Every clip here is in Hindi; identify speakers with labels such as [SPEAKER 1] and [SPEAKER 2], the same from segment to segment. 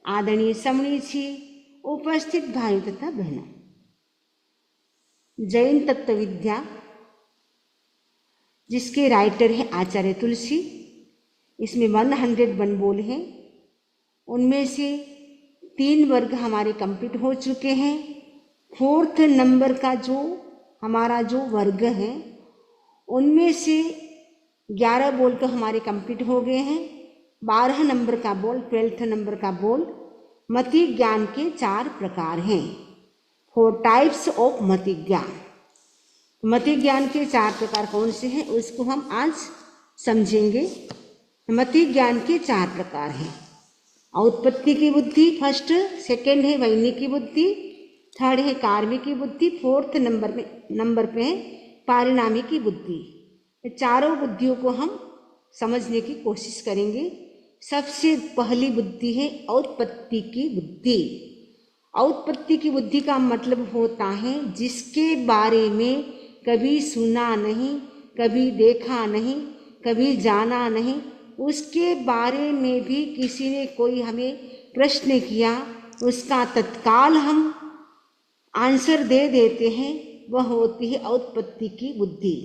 [SPEAKER 1] आदरणीय समणीची, उपस्थित भाइयों तथा बहनों, जैन तत्व विद्या जिसके राइटर हैं आचार्य तुलसी, इसमें 101 बोल हैं। उनमें से 3 वर्ग हमारे कंप्लीट हो चुके हैं। 4th नंबर का जो हमारा जो वर्ग है उनमें से 11 बोल तो हमारे कंप्लीट हो गए हैं। 12 नंबर का बोल, 12th नंबर का बोल मति ज्ञान के 4 प्रकार हैं। 4 टाइप्स ऑफ मति ज्ञान। मति ज्ञान के 4 प्रकार कौन से हैं उसको हम आज समझेंगे। मति ज्ञान के 4 प्रकार हैं। औत्पत्ति की बुद्धि फर्स्ट, सेकेंड है वैनिकी बुद्धि, थर्ड है कार्मिकी बुद्धि, 4th नंबर पे है पारिणामिकी बुद्धि। ये चारों बुद्धियों को हम समझने की कोशिश करेंगे। सबसे पहली बुद्धि है औत्पत्ति की बुद्धि। औत्पत्ति की बुद्धि का मतलब होता है जिसके बारे में कभी सुना नहीं, कभी देखा नहीं, कभी जाना नहीं, उसके बारे में भी किसी ने कोई हमें प्रश्न किया, उसका तत्काल हम आंसर दे देते हैं, वह होती है औत्पत्ति की बुद्धि।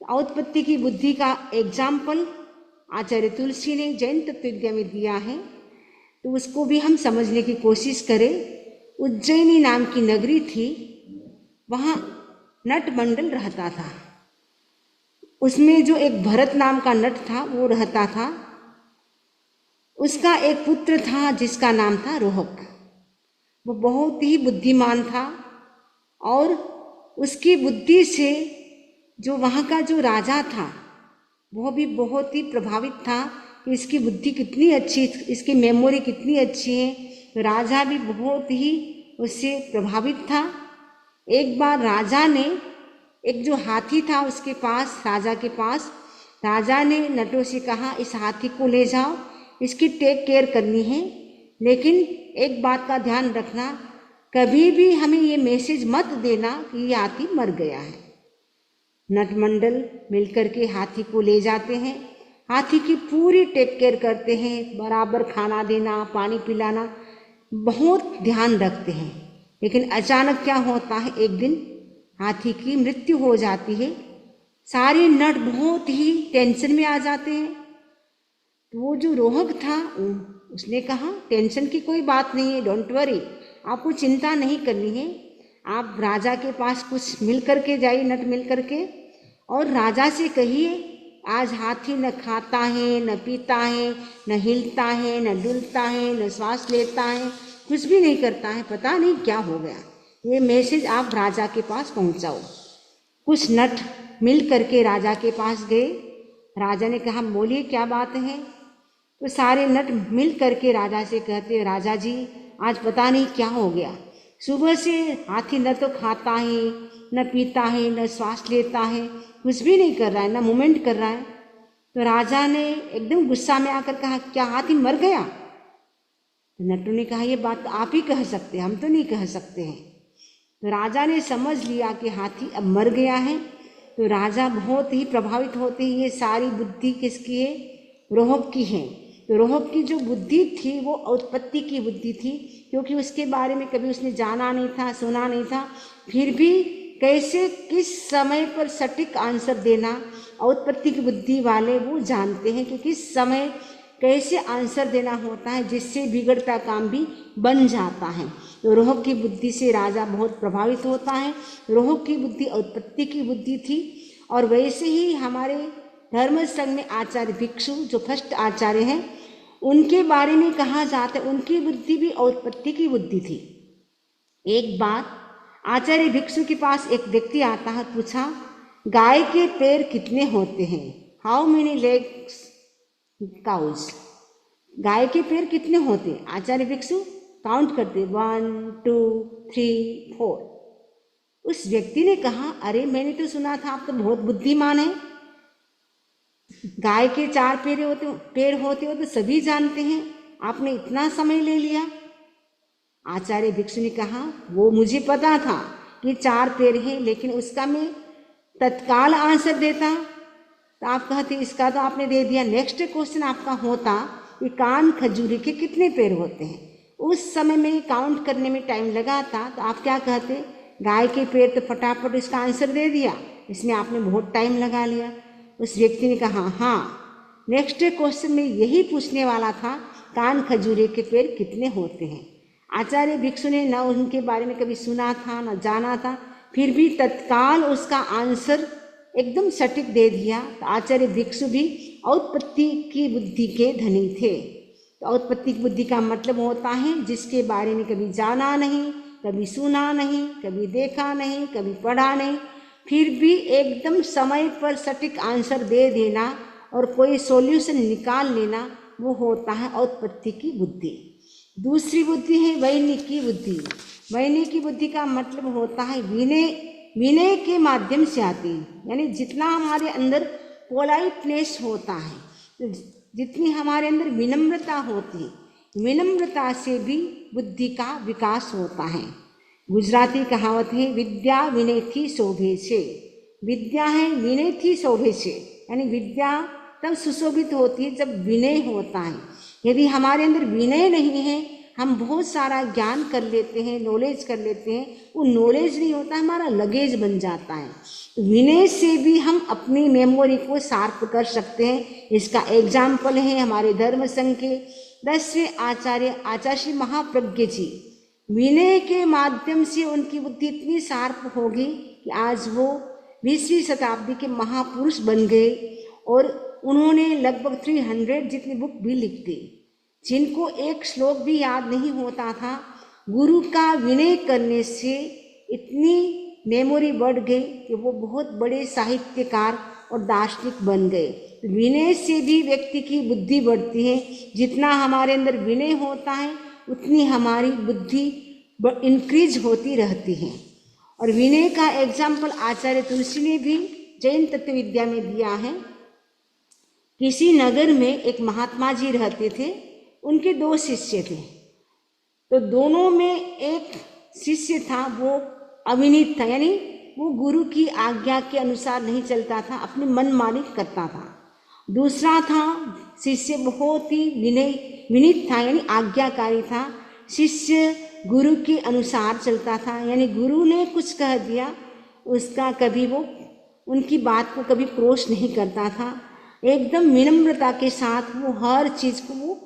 [SPEAKER 1] औत्पत्ति की बुद्धि का एग्जाम्पल आचार्य तुलसी ने जैन तत्व विद्या में दिया है, तो उसको भी हम समझने की कोशिश करें। उज्जैनी नाम की नगरी थी, वहाँ नटमंडल रहता था। उसमें जो एक भरत नाम का नट था वो रहता था। उसका एक पुत्र था जिसका नाम था रोहक। वो बहुत ही बुद्धिमान था और उसकी बुद्धि से जो वहाँ का जो राजा था वह भी बहुत ही प्रभावित था कि इसकी बुद्धि कितनी अच्छी, इसकी मेमोरी कितनी अच्छी है। तो राजा भी बहुत ही उससे प्रभावित था। एक बार राजा ने, एक जो हाथी था उसके पास, राजा के पास, राजा ने नटों से कहा इस हाथी को ले जाओ, इसकी टेक केयर करनी है, लेकिन एक बात का ध्यान रखना, कभी भी हमें ये मैसेज मत देना कि ये हाथी मर गया है। नटमंडल मिलकर के हाथी को ले जाते हैं, हाथी की पूरी टेक केयर करते हैं, बराबर खाना देना, पानी पिलाना, बहुत ध्यान रखते हैं। लेकिन अचानक क्या होता है, एक दिन हाथी की मृत्यु हो जाती है। सारे नट बहुत ही टेंशन में आ जाते हैं। तो वो जो रोहक था उसने कहा टेंशन की कोई बात नहीं है, डोंट वरी, आपको चिंता नहीं करनी है, आप राजा के पास कुछ मिल करके जाइए, नट मिल करके, और राजा से कहिए आज हाथी न खाता है, न पीता है, न हिलता है, न डुलता है, न श्वास लेता है, कुछ भी नहीं करता है, पता नहीं क्या हो गया, ये मैसेज आप राजा के पास पहुंचाओ। कुछ नट मिल करके राजा के पास गए। राजा ने कहा बोलिए क्या बात है। तो सारे नट मिल करके राजा से कहते राजा जी आज पता नहीं क्या हो गया, सुबह से हाथी न तो खाता है, न पीता है, न श्वास लेता है, कुछ भी नहीं कर रहा है, न मूवमेंट कर रहा है। तो राजा ने एकदम गुस्सा में आकर कहा क्या हाथी मर गया। तो नट्टू ने कहा ये बात तो आप ही कह सकते हैं, हम तो नहीं कह सकते हैं। तो राजा ने समझ लिया कि हाथी अब मर गया है। तो राजा बहुत ही प्रभावित होते हैं, ये सारी बुद्धि किसकी है, रोहक की है। तो रोहक की जो बुद्धि थी वो उत्पत्ति की बुद्धि थी, क्योंकि उसके बारे में कभी उसने जाना नहीं था, सुना नहीं था, फिर भी कैसे किस समय पर सटीक आंसर देना, उत्पत्ति की बुद्धि वाले वो जानते हैं कि किस समय कैसे आंसर देना होता है जिससे बिगड़ता काम भी बन जाता है। तो रोहक की बुद्धि से राजा बहुत प्रभावित होता है। रोहक की बुद्धि उत्पत्ति की बुद्धि थी। और वैसे ही हमारे धर्म संघ में आचार्य भिक्षु जो फर्स्ट आचार्य हैं उनके बारे में कहा जाता है उनकी बुद्धि भी उत्पत्ति की बुद्धि थी। एक बार आचार्य भिक्षु के पास एक व्यक्ति आता है, पूछा गाय के पैर कितने होते हैं, हाउ मेनी लेग्स काउज, गाय के पैर कितने होते हैं। आचार्य भिक्षु काउंट करते 1 2 3 4। उस व्यक्ति ने कहा अरे मैंने तो सुना था आप तो बहुत बुद्धिमान हैं, गाय के 4 पैर होते हो तो सभी जानते हैं, आपने इतना समय ले लिया। आचार्य भिक्षु ने कहा वो मुझे पता था कि 4 पैर हैं, लेकिन उसका मैं तत्काल आंसर देता तो आप कहते इसका तो आपने दे दिया, नेक्स्ट क्वेश्चन आपका होता कि कान खजूरे के कितने पैर होते हैं। उस समय में काउंट करने में टाइम लगा था, तो आप क्या कहते, गाय के पैर, तो फटाफट इसका आंसर दे दिया, इसमें आपने बहुत टाइम लगा लिया। उस व्यक्ति ने कहा हाँ, नेक्स्ट क्वेश्चन में यही पूछने वाला था, कान खजूरे के पैर कितने होते हैं। आचार्य भिक्षु ने न उनके बारे में कभी सुना था न जाना था, फिर भी तत्काल उसका आंसर एकदम सटीक दे दिया। तो आचार्य भिक्षु भी औत्पत्ति की बुद्धि के धनी थे। तो औत्पत्ति की बुद्धि का मतलब होता है जिसके बारे में कभी जाना नहीं, कभी सुना नहीं, कभी देखा नहीं, कभी पढ़ा नहीं, फिर भी एकदम समय पर सटीक आंसर दे देना और कोई सॉल्यूशन निकाल लेना, वो होता है औत्पत्ति की बुद्धि। दूसरी बुद्धि है वैनिकी बुद्धि। वैनिकी बुद्धि का मतलब होता है विनय के माध्यम से आती है, यानी जितना हमारे अंदर पोलाइटनेस होता है, जितनी हमारे अंदर विनम्रता होती है, विनम्रता से भी बुद्धि का विकास होता है। गुजराती कहावत है, विद्या विनय थी शोभे से। विद्या है विनय थी शोभे से, यानी विद्या तब सुशोभित होती है जब विनय होता है। यदि हमारे अंदर विनय नहीं है, हम बहुत सारा ज्ञान कर लेते हैं, नॉलेज कर लेते हैं, वो नॉलेज नहीं होता, हमारा लगेज बन जाता है। विनय से भी हम अपनी मेमोरी को शार्प कर सकते हैं। इसका एग्जाम्पल है हमारे धर्म संघ के 10वें आचार्य श्री महाप्रज्ञ जी। विनय के माध्यम से उनकी बुद्धि इतनी शार्प होगी कि आज वो 20वीं शताब्दी के महापुरुष बन गए और उन्होंने लगभग 300 जितनी बुक भी लिख दी। जिनको एक श्लोक भी याद नहीं होता था, गुरु का विनय करने से इतनी मेमोरी बढ़ गई कि वो बहुत बड़े साहित्यकार और दार्शनिक बन गए। विनय से भी व्यक्ति की बुद्धि बढ़ती है। जितना हमारे अंदर विनय होता है उतनी हमारी बुद्धि इंक्रीज होती रहती है। और विनय का एग्जाम्पल आचार्य तुलसी ने भी जैन तत्व विद्या में दिया है। किसी नगर में एक महात्मा जी रहते थे, उनके 2 शिष्य थे। तो दोनों में एक शिष्य था वो अविनीत था, यानी वो गुरु की आज्ञा के अनुसार नहीं चलता था, अपनी मनमानी करता था। दूसरा था शिष्य बहुत ही विनीत था, यानी आज्ञाकारी था। शिष्य गुरु के अनुसार चलता था, यानी गुरु ने कुछ कह दिया उसका कभी वो उनकी बात को कभी क्रोश नहीं करता था। एकदम विनम्रता के साथ वो हर चीज़ को वो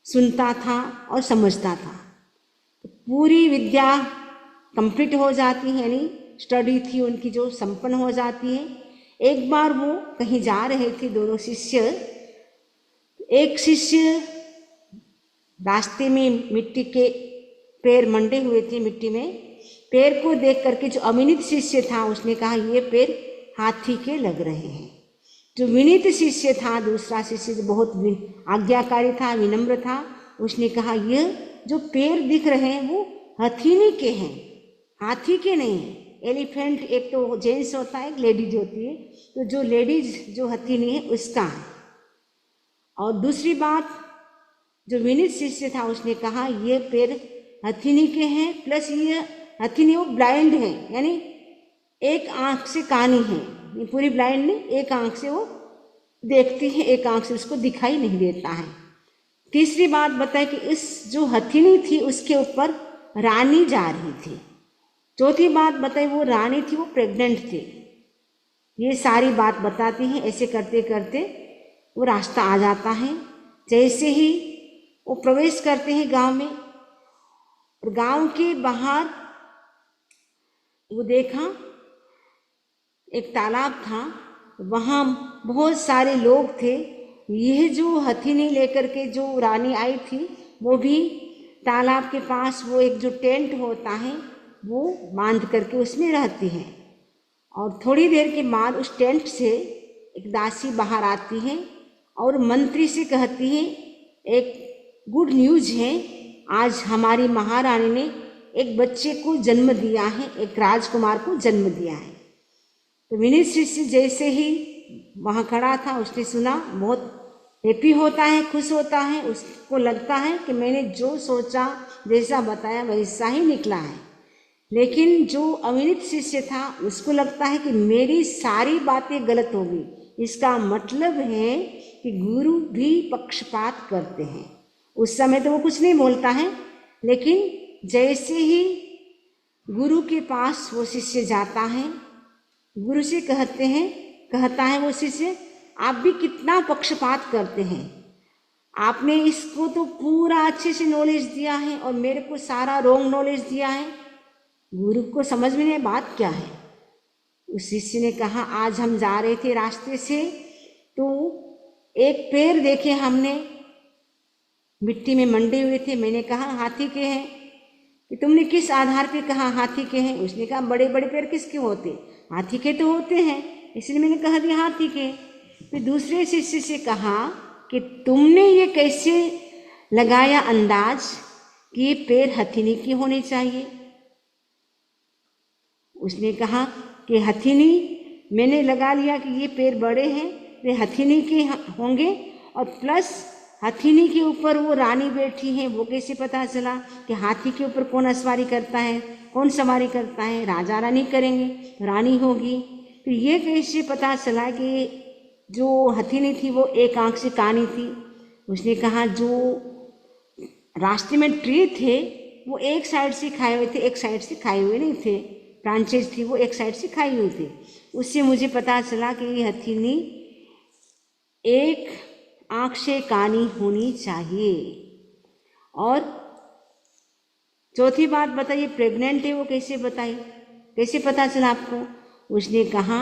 [SPEAKER 1] सुनता था और समझता था। पूरी विद्या कंप्लीट हो जाती है, यानी स्टडी थी उनकी जो संपन्न हो जाती है। एक बार वो कहीं जा रहे थे दोनों शिष्य। एक शिष्य रास्ते में मिट्टी के पैर मंडे हुए थे, मिट्टी में पैर को देख करके जो अविनीत शिष्य था उसने कहा ये पैर हाथी के लग रहे हैं। जो विनीत शिष्य था, दूसरा शिष्य जो बहुत आज्ञाकारी था, विनम्र था, उसने कहा ये जो पैर दिख रहे हैं वो हथिनी के हैं, हाथी के नहीं हैं। एलिफेंट एक तो जेंट्स होता है, एक लेडीज होती है, तो जो लेडीज जो हथिनी है उसका है। और दूसरी बात, जो विनीत शिष्य था उसने कहा ये पैर हथिनी के हैं, प्लस ये हथिनी वो ब्लाइंड है, यानी एक आंख से कानी है, पूरी ब्लाइंड नहीं, एक आंख से वो देखती है, एक आंख से उसको दिखाई नहीं देता है। तीसरी बात बताए कि इस जो हथिनी थी उसके ऊपर रानी जा रही थी। चौथी बात बताई वो रानी थी वो प्रेग्नेंट थी। ये सारी बात बताती हैं। ऐसे करते करते वो रास्ता आ जाता है। जैसे ही वो प्रवेश करते हैं गांव में, और गांव के बाहर वो देखा एक तालाब था, वहाँ बहुत सारे लोग थे। यह जो हथिनी लेकर के जो रानी आई थी वो भी तालाब के पास वो एक जो टेंट होता है वो बांध करके उसमें रहती है। और थोड़ी देर के बाद उस टेंट से एक दासी बाहर आती है और मंत्री से कहती है एक गुड न्यूज़ है, आज हमारी महारानी ने एक बच्चे को जन्म दिया है, एक राजकुमार को जन्म दिया है। तो विनीत शिष्य जैसे ही वहाँ खड़ा था उसने सुना, बहुत हैप्पी होता है, खुश होता है। उसको लगता है कि मैंने जो सोचा जैसा बताया वैसा ही निकला है। लेकिन जो अविनीत शिष्य था उसको लगता है कि मेरी सारी बातें गलत होगी। इसका मतलब है कि गुरु भी पक्षपात करते हैं। उस समय तो वो कुछ नहीं बोलता है, लेकिन जैसे ही गुरु के पास वो शिष्य जाता है, गुरु से कहता है वो शिष्य, आप भी कितना पक्षपात करते हैं, आपने इसको तो पूरा अच्छे से नॉलेज दिया है और मेरे को सारा रॉन्ग नॉलेज दिया है। गुरु को समझ में नहीं बात क्या है। उस शिष्य ने कहा, आज हम जा रहे थे रास्ते से तो एक पैर देखे हमने, मिट्टी में मंडे हुए थे। मैंने कहा हाथी के हैं। कि तुमने किस आधार पे कहा हाथी के हैं? उसने कहा बड़े बड़े पैर किसके होते, हाथी के तो होते हैं, इसलिए मैंने कहा दिया हाथी के। फिर दूसरे शिष्य से कहा कि तुमने ये कैसे लगाया अंदाज कि ये पैर हथिनी के होने चाहिए? उसने कहा कि हथिनी, मैंने लगा लिया कि ये पैर बड़े हैं, ये हथिनी के होंगे, और प्लस हथिनी के ऊपर वो रानी बैठी है, वो कैसे पता चला कि हाथी के ऊपर कौन सवारी करता है, कौन सवारी करता है? राजा रानी करेंगे तो रानी होगी। तो ये कैसे पता चला कि जो हथिनी थी वो एक आंख से कानी थी? उसने कहा जो रास्ते में ट्री थे वो एक साइड से खाए हुए थे, एक साइड से खाए हुए नहीं थे, ब्रांचेज थी वो एक साइड से खाई हुई थी। उससे मुझे पता चला कि ये हथिनी एक आंख से कानी होनी चाहिए। और चौथी बात बताइए, प्रेग्नेंट है वो कैसे बताई, कैसे पता चला आपको? उसने कहा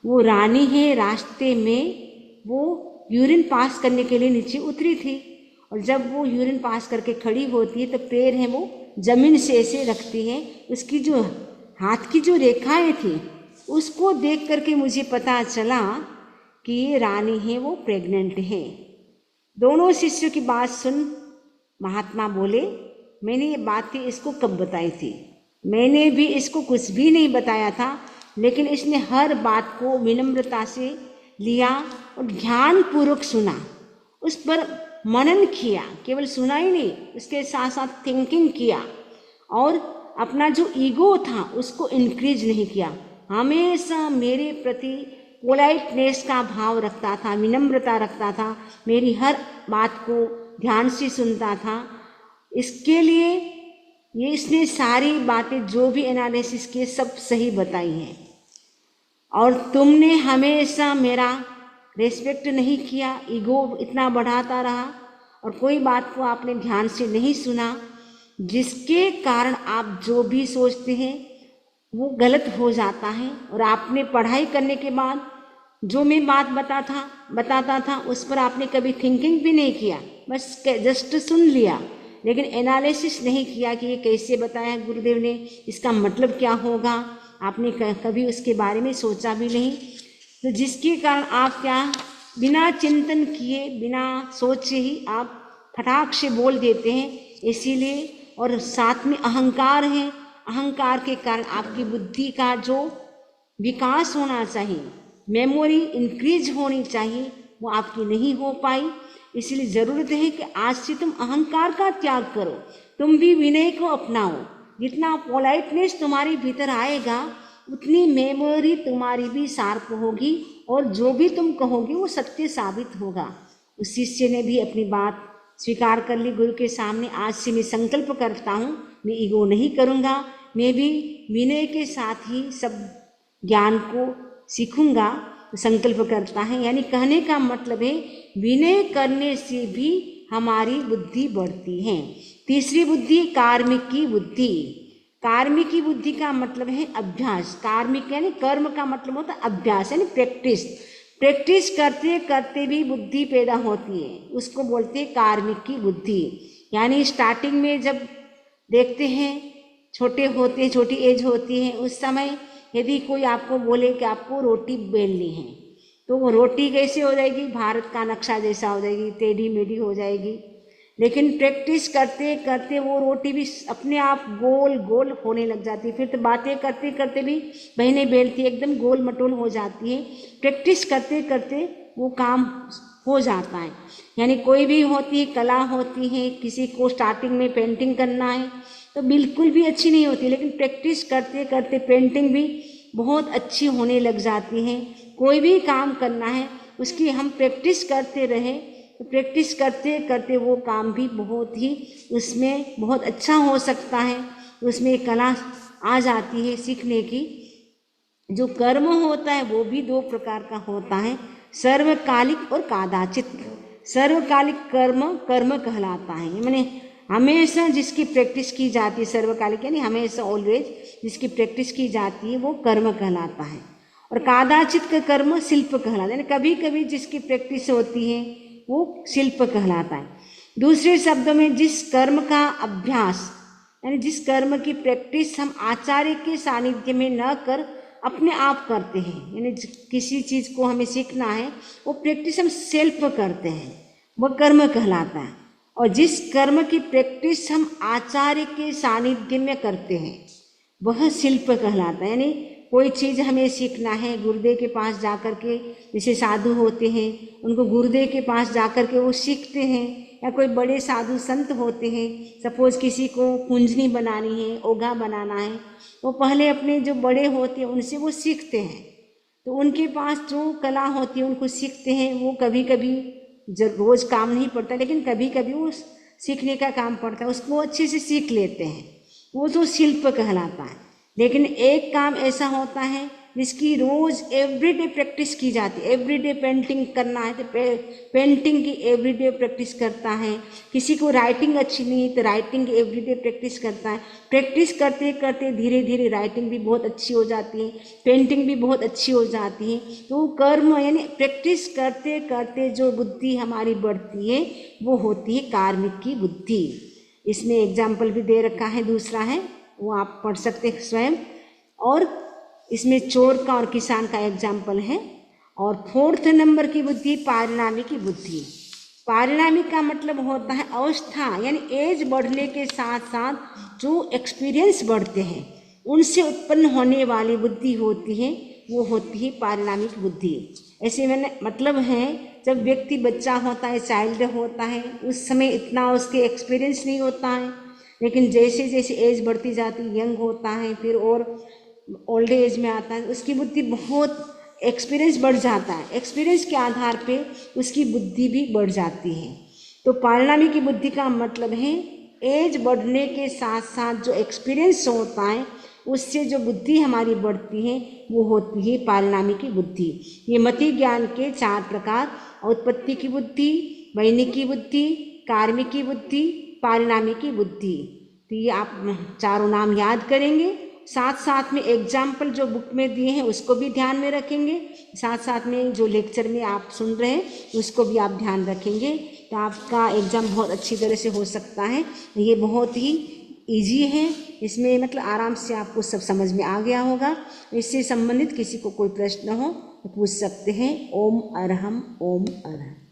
[SPEAKER 1] वो रानी है, रास्ते में वो यूरिन पास करने के लिए नीचे उतरी थी, और जब वो यूरिन पास करके खड़ी होती है तो पैर है वो जमीन से ऐसे रखती है, उसकी जो हाथ की जो रेखाएं थी उसको देख करके मुझे पता चला कि ये रानी है, वो प्रेग्नेंट है। दोनों शिष्यों की बात सुन महात्मा बोले, मैंने ये बातें इसको कब बताई थी? मैंने भी इसको कुछ भी नहीं बताया था, लेकिन इसने हर बात को विनम्रता से लिया और ध्यानपूर्वक सुना, उस पर मनन किया। केवल सुना ही नहीं, उसके साथ साथ थिंकिंग किया, और अपना जो ईगो था उसको इंक्रीज नहीं किया। हमेशा मेरे प्रति पोलाइटनेस का भाव रखता था, विनम्रता रखता था, मेरी हर बात को ध्यान से सुनता था। इसके लिए ये इसने सारी बातें जो भी एनालिसिस किए सब सही बताई हैं। और तुमने हमेशा मेरा रेस्पेक्ट नहीं किया, ईगो इतना बढ़ाता रहा और कोई बात को आपने ध्यान से नहीं सुना, जिसके कारण आप जो भी सोचते हैं वो गलत हो जाता है। और आपने पढ़ाई करने के बाद जो मैं बात बताता था उस पर आपने कभी थिंकिंग भी नहीं किया, बस जस्ट सुन लिया, लेकिन एनालिसिस नहीं किया कि ये कैसे बताया गुरुदेव ने, इसका मतलब क्या होगा, आपने कभी उसके बारे में सोचा भी नहीं। तो जिसके कारण आप क्या बिना चिंतन किए, बिना सोचे ही आप फटाक से बोल देते हैं, इसीलिए। और साथ में अहंकार है, अहंकार के कारण आपकी बुद्धि का जो विकास होना चाहिए, मेमोरी इंक्रीज होनी चाहिए, वो आपकी नहीं हो पाई। इसलिए ज़रूरत है कि आज से तुम अहंकार का त्याग करो, तुम भी विनय को अपनाओ। जितना पोलाइटनेस तुम्हारे भीतर आएगा उतनी मेमोरी तुम्हारी भी शार्प होगी, और जो भी तुम कहोगे वो सत्य साबित होगा। उस शिष्य ने भी अपनी बात स्वीकार कर ली गुरु के सामने। आज से मैं संकल्प करता हूँ, मैं ईगो नहीं करूँगा, मैं भी विनय के साथ ही सब ज्ञान को सीखूँगा। संकल्प करता है, यानी कहने का मतलब है विनय करने से भी हमारी बुद्धि बढ़ती है। तीसरी बुद्धि कार्मिक की बुद्धि। कार्मिक की बुद्धि का मतलब है अभ्यास। कार्मिक यानी कर्म का मतलब होता है अभ्यास, यानी प्रैक्टिस। प्रैक्टिस करते करते भी बुद्धि पैदा होती है, उसको बोलते हैं कार्मिक की बुद्धि। यानी स्टार्टिंग में जब देखते हैं छोटे होते हैं, छोटी एज होती है, उस समय यदि कोई आपको बोले कि आपको रोटी बेलनी है, तो वो रोटी कैसे हो जाएगी? भारत का नक्शा जैसा हो जाएगी, टेढ़ी मेढ़ी हो जाएगी। लेकिन प्रैक्टिस करते करते वो रोटी भी अपने आप गोल गोल होने लग जाती है। फिर तो बातें करते करते भी बहनें बेलती एकदम गोल मटोल हो जाती है। प्रैक्टिस करते करते वो काम हो जाता है। यानी कोई भी होती है, कला होती है, किसी को स्टार्टिंग में पेंटिंग करना है तो बिल्कुल भी अच्छी नहीं होती, लेकिन प्रैक्टिस करते करते पेंटिंग भी बहुत अच्छी होने लग जाती है। कोई भी काम करना है उसकी हम प्रैक्टिस करते रहे तो प्रैक्टिस करते करते वो काम भी बहुत ही उसमें बहुत अच्छा हो सकता है। उसमें एक कला आ जाती है सीखने की। जो कर्म होता है वो भी दो प्रकार का होता है, सर्वकालिक और कादाचित। सर्वकालिक कर्म कर्म कहलाता है, माने हमेशा जिसकी प्रैक्टिस की जाती है, सर्वकालिक यानी हमेशा ऑलवेज जिसकी प्रैक्टिस की जाती है वो कर्म कहलाता है। और कादाचित का कर्म शिल्प कहलाता है, यानी कभी कभी जिसकी प्रैक्टिस होती है वो शिल्प कहलाता है। दूसरे शब्दों में जिस कर्म का अभ्यास यानी जिस कर्म की प्रैक्टिस हम आचार्य के सानिध्य में न कर अपने आप करते हैं, यानी किसी चीज़ को हमें सीखना है वो प्रैक्टिस हम सेल्फ करते हैं, वह कर्म कहलाता है। और जिस कर्म की प्रैक्टिस हम आचार्य के सानिध्य में करते हैं वह शिल्प कहलाता है। यानी कोई चीज़ हमें सीखना है, गुरुदेव के पास जाकर के, जैसे साधु होते हैं उनको गुरुदेव के पास जाकर के वो सीखते हैं, या कोई बड़े साधु संत होते हैं, सपोज किसी को कुंजनी बनानी है, ओघा बनाना है, वो पहले अपने जो बड़े होते हैं उनसे वो सीखते हैं। तो उनके पास जो कला होती है उनको सीखते हैं। वो कभी कभी रोज़ काम नहीं पड़ता, लेकिन कभी कभी वो सीखने का काम पड़ता है, उसको अच्छे से सीख लेते हैं, वो तो शिल्प कहलाता है। लेकिन एक काम ऐसा होता है जिसकी रोज़ एवरीडे प्रैक्टिस की जाती है। एवरीडे पेंटिंग करना है तो पेंटिंग की एवरीडे प्रैक्टिस करता है। किसी को राइटिंग अच्छी नहीं है तो राइटिंग की एवरीडे प्रैक्टिस करता है। प्रैक्टिस करते करते धीरे धीरे राइटिंग भी बहुत अच्छी हो जाती है, पेंटिंग भी बहुत अच्छी हो जाती है। तो कर्म यानी प्रैक्टिस करते करते जो बुद्धि हमारी बढ़ती है वो होती है कार्मिक की बुद्धि। इसमें एग्जाम्पल भी दे रखा है, दूसरा है वो आप पढ़ सकते हैं स्वयं। और इसमें चोर का और किसान का एग्जाम्पल है। और फोर्थ नंबर की बुद्धि पारिणामी की बुद्धि। पारिणामी का मतलब होता है अवस्था, यानी एज बढ़ने के साथ साथ जो एक्सपीरियंस बढ़ते हैं उनसे उत्पन्न होने वाली बुद्धि होती है, वो होती है पारिणामिक बुद्धि। ऐसे मैंने मतलब है जब व्यक्ति बच्चा होता है, चाइल्ड होता है, उस समय इतना उसके एक्सपीरियंस नहीं होता है, लेकिन जैसे जैसे एज बढ़ती जाती है, यंग होता है, फिर और ओल्ड एज में आता है, उसकी बुद्धि बहुत एक्सपीरियंस बढ़ जाता है। एक्सपीरियंस के आधार पे उसकी बुद्धि भी बढ़ जाती है। तो पारिणामी की बुद्धि का मतलब है एज बढ़ने के साथ साथ जो एक्सपीरियंस होता है उससे जो बुद्धि हमारी बढ़ती है वो होती है पारिणामी की बुद्धि। ये मति ज्ञान के 4 प्रकार, उत्पत्ति की बुद्धि, वैनिक की बुद्धि, कार्मिक की बुद्धि, पारिणामी की बुद्धि। तो ये आप चारों नाम याद करेंगे, साथ साथ में एग्जाम्पल जो बुक में दिए हैं उसको भी ध्यान में रखेंगे, साथ साथ में जो लेक्चर में आप सुन रहे हैं उसको भी आप ध्यान रखेंगे, तो आपका एग्ज़ाम बहुत अच्छी तरह से हो सकता है। ये बहुत ही इजी है, इसमें मतलब आराम से आपको सब समझ में आ गया होगा। इससे संबंधित किसी को कोई प्रश्न हो तो पूछ सकते हैं। ओम अरहम ओम अरहम।